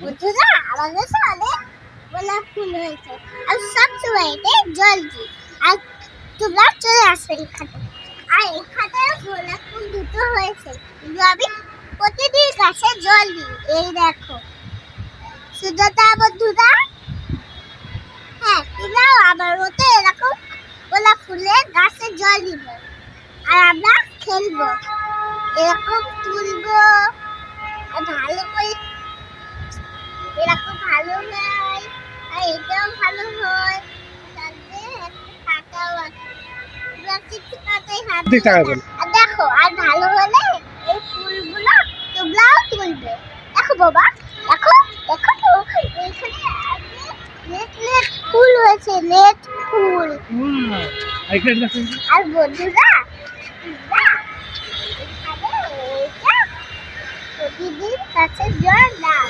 বন্ধুরা আমাদের অনেক গোলাপ ফুল হয়েছে। আর সবসময় এতে জল দিই। আর তোমরা চলে আসবে এখানে। আর এখানে গোলাপ ফুল দুটো হয়েছে, কিন্তু আমি প্রতিদিন গাছে জল দিই। এই দেখো সুন্দরতা বন্ধুরা। হ্যাঁ, তোমরাও আমার মতো এরকম গোলাপ ফুলের গাছে জল দিবে। আর আমরা খেলবো, এরকম তুলবো। আর ভালো করে এরকম ভালো হয়, আর এটাও ভালো হয়। তাতে একটা কাঁটাও আছে, কিছু কাঁটাই হাত দিবে না। আর দেখো, আর ভালো হলে এই ফুলগুলো তোমরাও তুলবে। দেখো বাবা, দেখো দেখো তো, এখানে লেট লেট ফুল হয়েছে, লেট ফুল। আর বন্ধুরা এখানে এটা প্রতিদিন গাছে জল দাও।